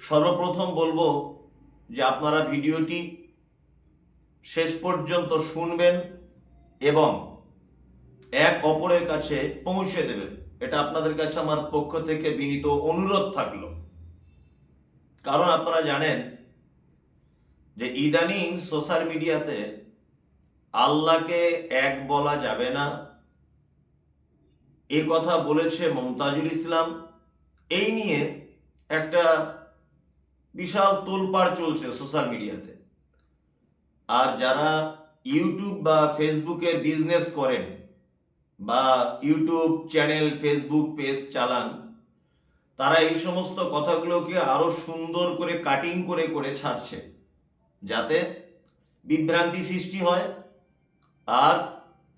সর্বপ্রথম বলবো যে আপনারা ভিডিওটি শেষ পর্যন্ত শুনবেন এবং এক অপরের কাছে পৌঁছে দেবেন। এটা আপনাদের কাছে আমার পক্ষ থেকে বিনীত অনুরোধ থাকলো। কারণ আপনারা জানেন যে ইদানিং সোশ্যাল মিডিয়াতে আল্লাহকে এক বলা যাবে না এ কথা বলেছে মমতাজুল ইসলাম। এই নিয়ে একটা বিশাল তোলপাড় চলছে সোশ্যাল মিডিয়াতে। আর যারা ইউটিউব বা ফেসবুকের বিজনেস করেন বা ইউটিউব চ্যানেল ফেসবুক পেজ চালান, তারা এই সমস্ত কথাগুলোকে আরো সুন্দর করে কাটিং করে করে ছাড়ছে যাতে বিভ্রান্তি সৃষ্টি হয় আর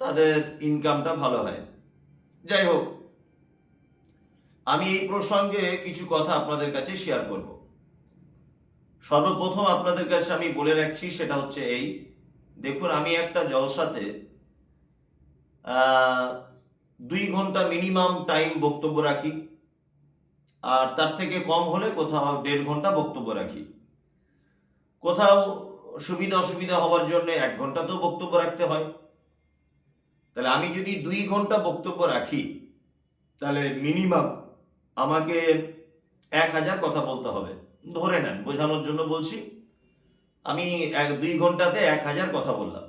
তাদের ইনকামটা ভালো হয়। যাই হোক, আমি এই প্রসঙ্গে কিছু কথা আপনাদের কাছে শেয়ার করব। সর্বপ্রথম আপনাদের কাছে আমি বলে রাখছি, সেটা হচ্ছে এই দেখুন, আমি একটা জলসাতে 2 ঘন্টা মিনিমাম টাইম বক্তব্য রাখি, আর তার থেকে কম হলে কোথাও 1.5 ঘন্টা বক্তব্য রাখি। কোথাও সুবিধা অসুবিধা হওয়ার জন্য 1 ঘন্টা তো বক্তব্য রাখতে হয়। তাহলে আমি যদি 2 ঘন্টা বক্তব্য রাখি, তাহলে মিনিমাম আমাকে 1000 কথা বলতে হবে। ধরে নেন, বোঝানোর জন্য বলছি, আমি 2 ঘন্টাতে 1000 কথা বললাম।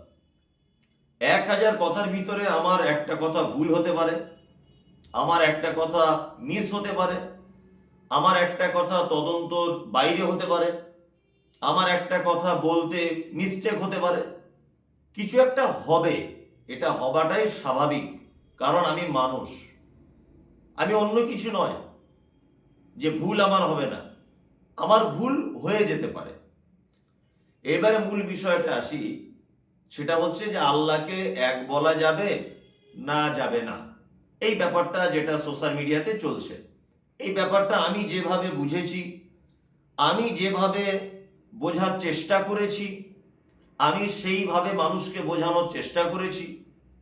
1000 কথার ভিতরে আমার একটা কথা ভুল হতে পারে, আমার একটা কথা মিস হতে পারে, আমার একটা কথা তদন্তর বাইরে হতে পারে, আমার একটা কথা বলতে মিস্টেক হতে পারে, কিছু একটা হবে। এটা হবাটাই স্বাভাবিক, কারণ আমি মানুষ, আমি অন্য কিছু নয় যে ভুল আমার হবে না। আমার ভুল হয়ে যেতে পারে। এবারে মূল বিষয়টা আসি, সেটা হচ্ছে যে আল্লাহকে এক বলা যাবে না যাবে না, এই ব্যাপারটা যেটা সোশ্যাল মিডিয়াতে চলছে, এই ব্যাপারটা আমি যেভাবে বুঝেছি, আমি যেভাবে বোঝার চেষ্টা করেছি, আমি সেইভাবে মানুষকে বোঝানোর চেষ্টা করেছি।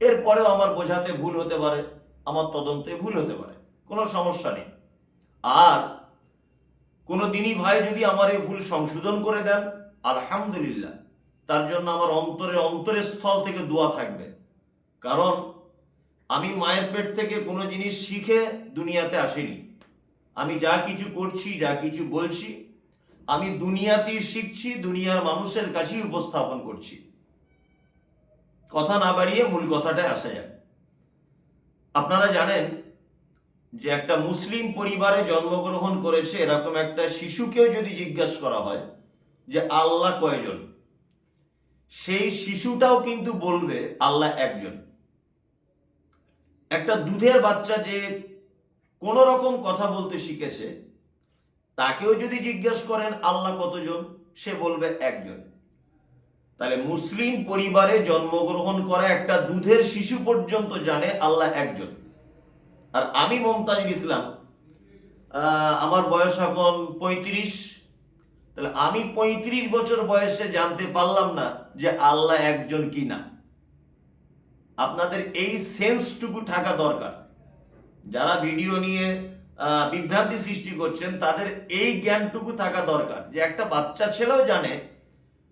এরপরেও আমার বোঝাতে ভুল হতে পারে, আমার তদন্তে ভুল হতে পারে, কোনো সমস্যা নেই। আর কোনো দিনই ভাই যদি আমার এই ভুল সংশোধন করে দেন, আলহামদুলিল্লাহ, তার জন্য আমার অন্তরের স্থল থেকে দোয়া থাকবে। কারণ আমি মায়ের পেট থেকে কোনো জিনিস শিখে দুনিয়াতে আসিনি। আমি যা কিছু করছি, যা কিছু বলছি, আমি দুনিয়াতেই শিখছি, দুনিয়ার মানুষের কাছেই উপস্থাপন করছি। কথা না বাড়িয়ে মূল কথাটায় আসা যায়। আপনারা জানেন যে একটা মুসলিম পরিবারে জন্মগ্রহণ করেছে এরকম একটা শিশুকেও যদি জিজ্ঞাসা করা হয় যে আল্লাহ কয়জন, সেই শিশুটাও কিন্তু বলবে আল্লাহ একজন। একটা দুধের বাচ্চা যে কোন রকম কথা বলতে শিখেছে, তাকেও যদি জিজ্ঞেস করেন আল্লাহ কতজন, সে বলবে একজন। তাহলে মুসলিম পরিবারে জন্মগ্রহণ করা একটা দুধের শিশু পর্যন্ত জানে আল্লাহ একজন। আর আমি মমতাজুল ইসলাম, আমার বয়স এখন 35। তাহলে আমি 35 বছর বয়সে জানতে পারলাম না যে আল্লাহ একজন কি না। আপনাদের এই সেন্সটুকু থাকা দরকার। যারা ভিডিও নিয়ে বিভ্রান্তি সৃষ্টি করছেন, তাদের এই জ্ঞানটুকু থাকা দরকার যে একটা বাচ্চা ছেলেও জানে।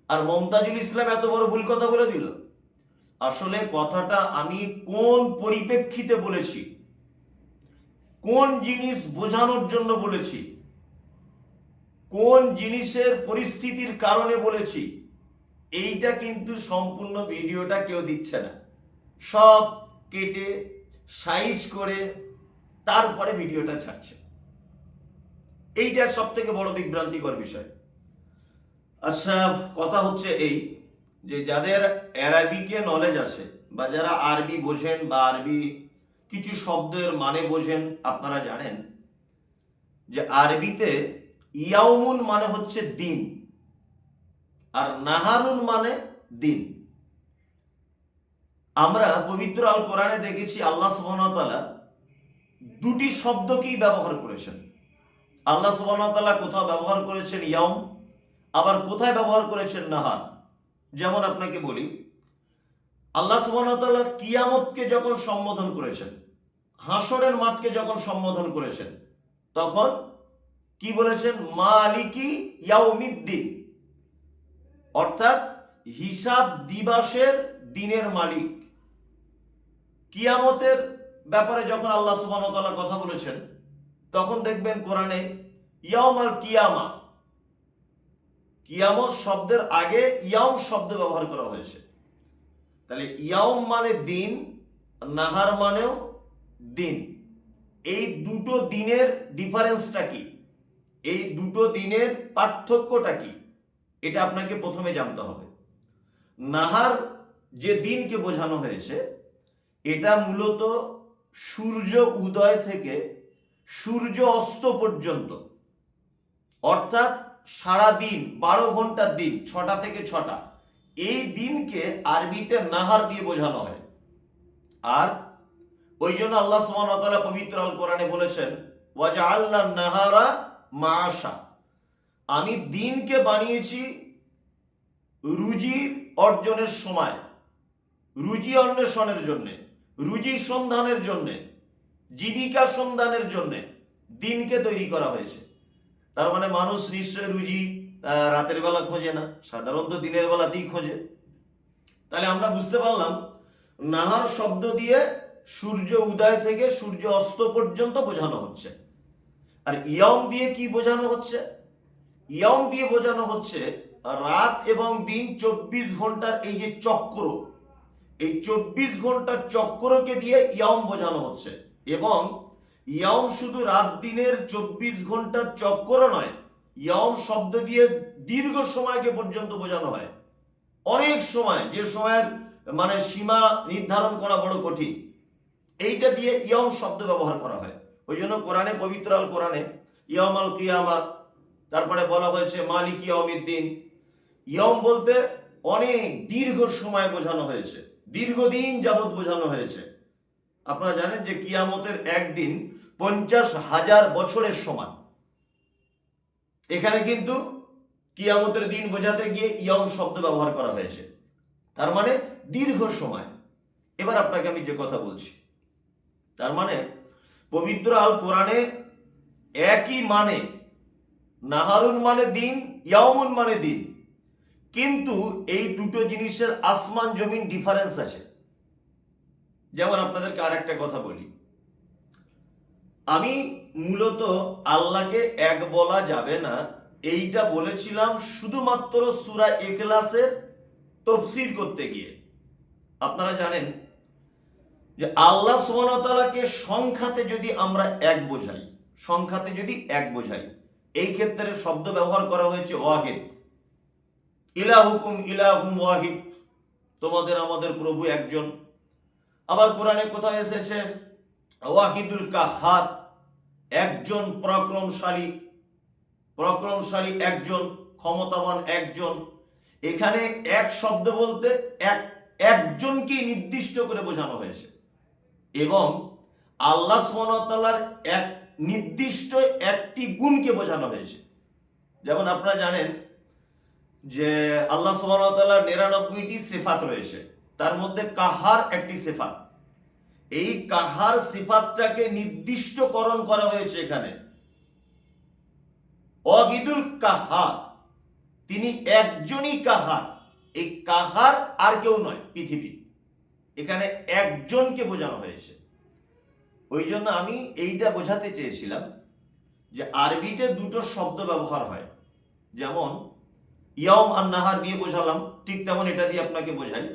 আর মমতাজুল ইসলাম এত বড় ভুল কথা বলে দিল। আসলে কথাটা আমি কোন পরিপ্রেক্ষিতে বলেছি, কোন জিনিস বোঝানোর জন্য বলেছি, কোন জিনিসের পরিস্থিতির কারণে বলেছি, এইটা কিন্তু সম্পূর্ণ ভিডিওটা কেউ দিচ্ছে না। সব কেটে সাইজ করে তারপরে ভিডিওটা ছাড়ছে। এইটা সব থেকে বড় বিভ্রান্তিকর বিষয়। আচ্ছা, কথা হচ্ছে এই যে যাদের আরবিকে নলেজ আছে বা যারা আরবি বোঝেন বা আরবি কিছু শব্দের মানে বোঝেন, আপনারা জানেন যে আরবিতে ইয়াউমুন মানে হচ্ছে দিন, আর নাহারুন মানে দিন। আমরা পবিত্র আল কোরআনে দেখেছি আল্লাহ সুবহানাহু ওয়া তাআলা দুটি শব্দকেই ব্যবহার করেছেন। আল্লাহ সুবহানাহু ওয়া তাআলা কোথাও ব্যবহার করেছেন ইয়াউম, আবার কোথায় ব্যবহার করেছেন নাহার। যেমন আপনাকে বলি, আল্লাহ সুবহানাহু ওয়া তাআলা কিয়ামতকে যখন সম্বোধন করেছেন, হাসরের মাঠকে যখন সম্বোধন করেছেন, তখন কি বলেছেন? মালিকি ইয়াউমিদ্দিন, অর্থাৎ হিসাব দিবসের দিনের মালিক। কিয়ামতের ব্যাপারে যখন আল্লাহ সুবহানাহু ওয়া তাআলা কথা বলেছেন, তখন দেখবেন কোরআনে ইয়াউমাল কিয়ামা, কিয়ামত শব্দের আগে ইয়াউম শব্দ ব্যবহার করা হয়েছে। তাহলে ইয়াউম মানে দিন, নাহার মানেও দিন। এই দুটো দিনের ডিফারেন্সটা কি, এই দুটো দিনের পার্থক্যটা কি, এটা আপনাকে প্রথমে জানতে হবে। নাহার যে দিনকে বোঝানো হয়েছে, এটা মূলত সূর্য উদয় থেকে সূর্য অস্ত পর্যন্ত, অর্থাৎ সারা দিন, 12 ঘন্টার দিন, 6টা থেকে 6টা, এই দিনকে আরবিতে নাহার দিয়ে বোঝানো হয়। আর ওই জন্য আল্লাহ সুবহানাহু ওয়া তাআলা পবিত্র আল কোরআনে বলেছেন, ওয়াজআলনা নাহারা মাআশা, আমি দিনকে বানিয়েছি রুজির অর্জনের সময়, রুজি অন্বেষণের জন্য, রুজি সন্ধানের জন্য, জীবিকা সন্ধানের জন্য দিনকে তৈরি করা হয়েছে। তার মানে মানুষ নিশ্চয় রুজি রাতের বেলা খোঁজে না, সাধারণত দিনের বেলাতেই খোঁজে। তাহলে আমরা বুঝতে পারলাম নাহার শব্দ দিয়ে সূর্য উদয় থেকে সূর্য অস্ত পর্যন্ত বোঝানো হচ্ছে। আর ইয়াউম দিয়ে কি বোঝানো হচ্ছে? ইয়াউম দিয়ে বোঝানো হচ্ছে রাত এবং দিন 24 ঘন্টার এই যে চক্র, এই 24 ঘন্টার চক্রকে দিয়ে ইয়াউম বোঝানো হচ্ছে। এবং ইয়াউম শুধু রাত দিনের 24 ঘন্টার চক্র নয়, ইয়াউম শব্দ দিয়ে দীর্ঘ সময়কে পর্যন্ত বোঝানো হয়। অনেক সময়, যে সময়ের মানে সীমা নির্ধারণ করা বড় কঠিন, এইটা দিয়ে ইয়াউম শব্দ ব্যবহার করা হয়। ওই জন্য কোরআনে, পবিত্র আল কোরআনে ইয়াউমাল কিয়ামা, তারপরে বলা হয়েছে মালিক ইয়াউমিদ্দিন। ইয়াউম বলতে অনেক দীর্ঘ সময় বোঝানো হয়েছে, দীর্ঘদিন যাবত বোঝানো হয়েছে। আপনারা জানেন যে কিয়ামতের একদিন 50,000 বছরের সমান। এখানে কিন্তু কিয়ামতের দিন বোঝাতে গিয়ে ইয়াউম শব্দ ব্যবহার করা হয়েছে, তার মানে দীর্ঘ সময়। এবার আপনাকে আমি যে কথা বলছি, তার মানে পবিত্র আল কোরআনে একই মানে, নাহারুন মানে দিন, ইয়াউমুন মানে দিন, কিন্তু এই দুটো জিনিসের আসমান জমিন ডিফারেন্স আছে। যেমন আপনাদেরকে আর একটা কথা বলি, আমি মূলত আল্লাহকে এক বলা যাবে না এইটা বলেছিলাম শুধুমাত্র সূরা ইখলাসের তাফসীর করতে গিয়ে। আপনারা জানেন যে আল্লাহ সুবহানাহু ওয়া তাআলাকে সংখ্যাতে যদি আমরা এক বোঝাই, সংখ্যাতে যদি এক বোঝাই, এই ক্ষেত্রে শব্দ ব্যবহার করা হয়েছে ওয়াহিদ। ইলাহুকুম ইলাহুম ওয়াহিদ, তোমাদের আমাদের প্রভু একজন। আবার কোরআনে কোথায় এসেছে ওয়াহিদুল কাহার, একজন পরাক্রমশালী, পরাক্রমশালী একজন, ক্ষমতাবান একজন। এখানে এক শব্দ বলতে একজনকে নির্দিষ্ট করে বোঝানো হয়েছে, এবং আল্লাহ সুবহানাহু ওয়া তাআলার এক নির্দিষ্ট একটি গুণকে বোঝানো হয়েছে। যেমন আপনারা জানেন যে আল্লাহ সুবহানাহু ওয়া তাআলার 99টি সিফাত রয়েছে, তার মধ্যে কাহার একটি সিফাত। এই কাহার সিফাতটাকে নির্দিষ্টকরণ করা হয়েছে এখানে, ওয়াহিদুল কাহার, তিনি একজনই কাহার। এই কাহার আর কেউ নয় পৃথিবী, এখানে একজনকে বোঝানো হয়েছে। ওই জন্য আমি এইটা বোঝাতে চেয়েছিলাম যে আরবিতে দুটো শব্দ ব্যবহার হয়, যেমন ইয়াউম আর নাহার দিয়ে বোঝালাম, ঠিক তেমন এটা দিয়ে আপনাকে বোঝাই।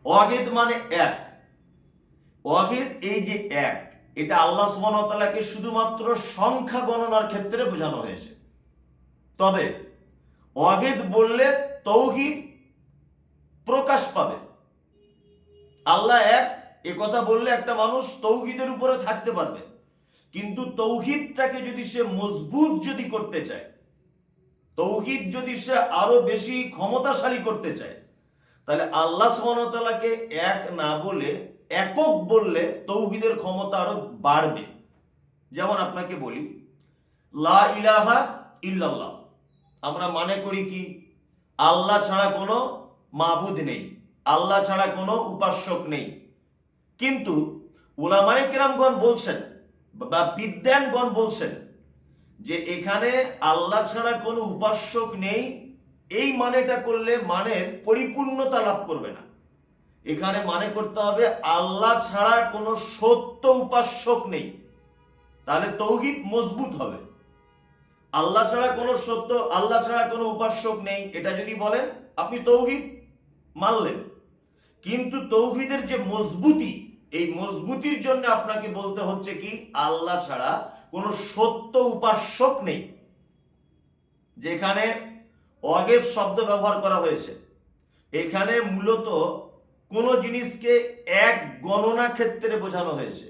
ওয়াহিদ মানে এক, ওয়াহিদ এই যে এক, এটা আল্লাহ সুবহানাহু ওয়া তাআলাকে শুধুমাত্র সংখ্যা গণনার ক্ষেত্রে বোঝানো হয়েছে। তবে ওয়াহিদ বললে তৌহিদ প্রকাশ পাবে। আল্লাহ এক এ কথা বললে একটা মানুষ তৌহিদের উপরে থাকতে পারবে, কিন্তু তৌহিদটাকে যদি সে মজবুত যদি করতে চায়, তৌহিদ যদি সে আরো বেশি ক্ষমতাশালী করতে চায়, তাহলে আল্লাহ সুবহানাহু ওয়া তাআলাকে এক না বলে একক বললে তৌহিদের ক্ষমতা আরো বাড়বে। যেমন আপনাকে বলি লা ইলাহা ইল্লাল্লাহ, আমরা মনে করি কি আল্লাহ ছাড়া কোনো মাবুদ নেই, আল্লাহ ছাড়া কোনো উপাস্যক নেই। কিন্তু উলামায়ে কেরামগণ বলছেন বা বিদ্বানগণ বলছেন যে এখানে আল্লাহ ছাড়া কোনো উপাস্যক নেই, এই মানেটা করলে মানের পরিপূর্ণতা লাভ করবে না। এখানে মানে করতে হবে আল্লাহ ছাড়া কোনো সত্য উপাস্যক নেই, তাহলে তৌহিদ মজবুত হবে। আল্লাহ ছাড়া কোনো উপাস্যক নেই এটা যদি বলেন আপনি তৌহিদ মানলেন, কিন্তু তৌহিদের যে মজবুতি, এই মজবুতির জন্য আপনাকে বলতে হচ্ছে কি আল্লাহ ছাড়া কোনো সত্য উপাস্যক নেই। যেখানে ওয়াহিদ শব্দ ব্যবহার করা হয়েছে, এখানে মূলত কোন জিনিসকে এক গণনা ক্ষেত্রে বোঝানো হয়েছে।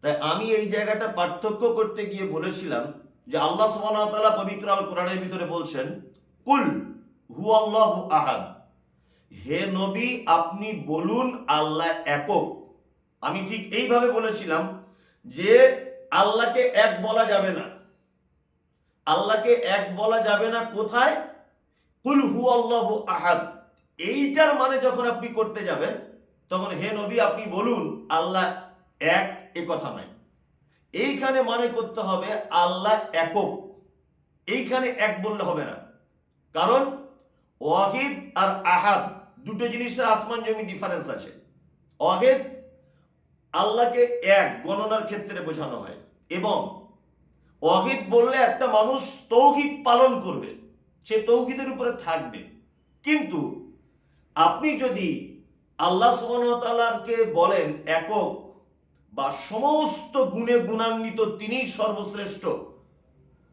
তাই আমি এই জায়গাটা পার্থক্য করতে গিয়ে বলেছিলাম যে আল্লাহ সুবহানাহু ওয়া তাআলা পবিত্র আল কোরআনের ভিতরে বলছেন কুল হুয়াল্লাহু আহাদ, হে নবী আপনি বলুন আল্লাহ একক। আমি ঠিক এইভাবে বলেছিলাম যে আল্লাহকে এক বলা যাবে না। আল্লাহকে এক বলা যাবে না কোথায়? কুল হুয়াল্লাহু আহাদ, এইটার মানে যখন আপনি করতে যাবেন তখন হে নবী আপনি বলুন আল্লাহ এক, এ কথা নয়। এইখানে মানে করতে হবে আল্লাহ একক। এইখানে এক বললে হবে না, কারণ ওয়াহিদ আর আহাদ দুটো জিনিসের আসমান জমি ডিফারেন্স আছে। ওয়াহিদ আল্লাহকে এক গণনার ক্ষেত্রে বোঝানো হয়, এবং ওয়াহিদ বললে একটা মানুষ তৌহিদ পালন করবে, সে তৌহিদের উপরে থাকবে। কিন্তু আপনি যদি আল্লাহ সুবহানাহু ওয়া তাআলাকে বলেন একক বা সমস্ত গুণে গুণান্বিত, তিনি সর্বশ্রেষ্ঠ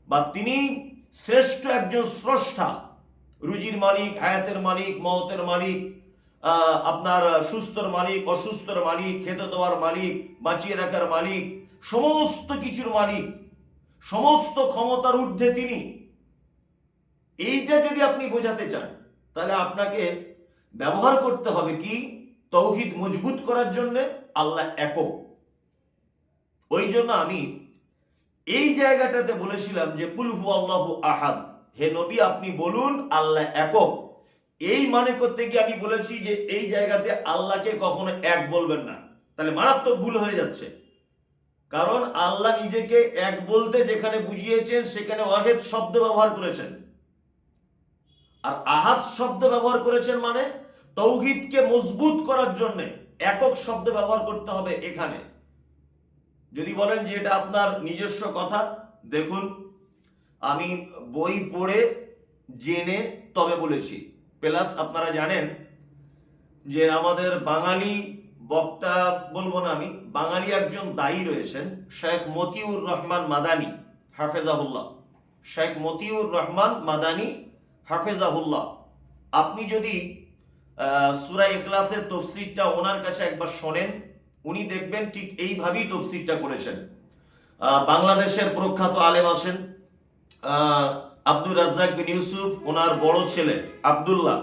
বা তিনি শ্রেষ্ঠ একজন স্রষ্টা, রুজির মালিক, হায়াতের মালিক, মওতের মালিক, আপনার সুস্থর মালিক, অসুস্থর মালিক, খেতে দেওয়ার মালিক, বাঁচিয়ে রাখার মালিক, সমস্ত কিছুর মালিক, সমস্ত ক্ষমতার ঊর্ধ্বে তিনি, এইটা যদি আপনি বোঝাতে চান তাহলে আপনাকে ব্যবহার করতে হবে কি তৌহিদ মজবুত করার জন্য আল্লাহ একক। ওই জন্য আমি এই জায়গাটাতে বলেছিলাম যে কুল হুয়াল্লাহু আহাদ, হে নবী আপনি বলুন আল্লাহ একক। এই মানে করতে গিয়ে আমি বলেছি যে এই জায়গাতে আল্লাহকে কখনো এক বলবেন না, তাহলে মারাত্মক ভুল হয়ে যাচ্ছে। কারণ আল্লাহ নিজেকে এক বলতে যেখানে বুঝিয়েছেন সেখানে ওয়াহিদ শব্দ ব্যবহার করেছেন, আর আহাদ শব্দ ব্যবহার করেছেন মানে তৌহিদকে মজবুত করার জন্য একক শব্দ ব্যবহার করতে হবে। এখানে যদি বলেন যে এটা আপনার নিজস্ব কথা, দেখুন আমি বই পড়ে জেনে তবে বলেছি। প্লাস আপনারা জানেন যে আমাদের বাঙালি বক্তা বলবো না, আমি বাঙালি একজন দায়ী রয়েছেন, শেখ মতিউর রহমান মাদানী হাফেজাহুল্লাহ। শেখ মতিউর রহমান মাদানী হাফেজাহুল্লাহ, আপনি যদি সূরা ইখলাসের তাফসীরটা ওনার কাছে একবার শোনেন, উনি দেখবেন ঠিক এইভাবেই তাফসীরটা করেছেন। বাংলাদেশের প্রখ্যাত আলেম আছেন আব্দুর রাজ্জাক বিন ইউসুফ, ওনার বড় ছেলে আব্দুল্লাহ,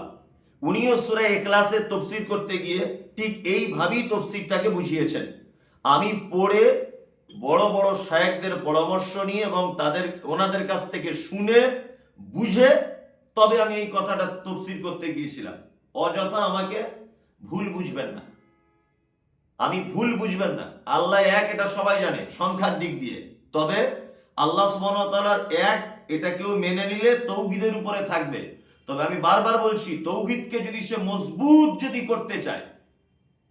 উনিও সূরা ইখলাসের তাফসীর করতে গিয়ে ঠিক এইভাবেই তাফসীরটাকে বুঝিয়েছেন। আমি পড়ে বড় বড় শায়েখদের পরামর্শ নিয়ে এবং ওনাদের কাছ থেকে শুনে বুঝে তবে আমি এই কথাটা তাফসীর করতে গিয়েছিলাম। অযথা আমাকে ভুল বুঝবেন না, আমি ভুল বুঝবেন না। আল্লাহ এক এটা সবাই জানে সংখ্যার দিক দিয়ে, তবে আল্লাহ সুবহানাহু ওয়া তাআলার এক এটা কেউ মেনে নিলে তৌহিদের উপরে থাকবে। তবে আমি বারবার বলছি তৌহিদকে যদি সে মজবুত যদি করতে চায়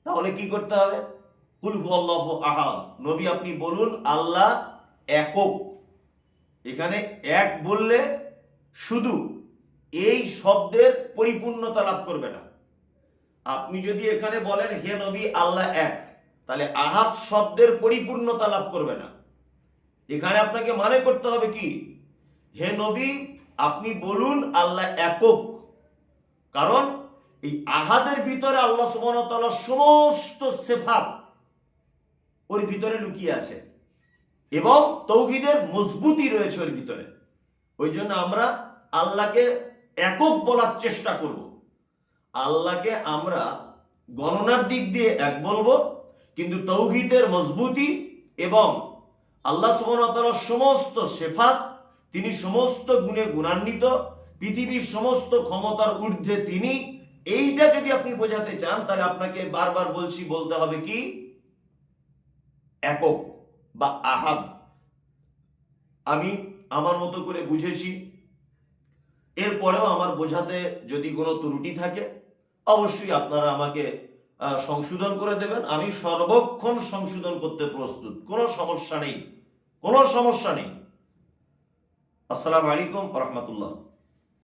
তাহলে কি করতে হবে? কুল হুয়াল্লাহু আহাদ, নবী আপনি বলুন আল্লাহ একক। এখানে এক বললে শুধু এই শব্দের পরিপূর্ণতা লাভ করবে না। আপনি যদি এখানে বলেন হে নবী আল্লাহ এক, তাহলে আহাদ শব্দের পরিপূর্ণতা লাভ করবে না। এখানে আপনাকে মানে করতে হবে কি হে নবী আপনি বলুন আল্লাহ একক, কারণ এই আহাদের ভিতরে আল্লাহ সুবহানাহু ওয়া তাআলার সমস্ত সিফাত ওর ভিতরে লুকিয়ে আছে এবং তৌহিদের মজবুতি রয়েছে ওর ভিতরে। ওই জন্য আমরা আল্লাহকে একক বলার চেষ্টা করব। আল্লাহকে আমরা গণনার দিক দিয়ে এক বলবো, কিন্তু তৌহিদের মজবুতি এবং আল্লাহ সুবহানাহু ওয়া তাআলার সমস্ত সিফাত, তিনি সমস্ত গুণে গুণান্বিত, পৃথিবীর সমস্ত ক্ষমতার ঊর্ধ্বে তিনি, এইটা যদি আপনি বোঝাতে চান তাহলে আপনাকে বারবার বলছি বলতে হবে কি একক বা আহাদ। আমি আমার মতো করে বুঝেছি। এরপরেও আমার বোঝাতে যদি কোনো ত্রুটি থাকে অবশ্যই আপনারা আমাকে সংশোধন করে দেবেন। আমি সর্বক্ষণ সংশোধন করতে প্রস্তুত, কোনো সমস্যা নেই, কোনো সমস্যা নেই। আসসালামু আলাইকুম ওয়া রাহমাতুল্লাহ।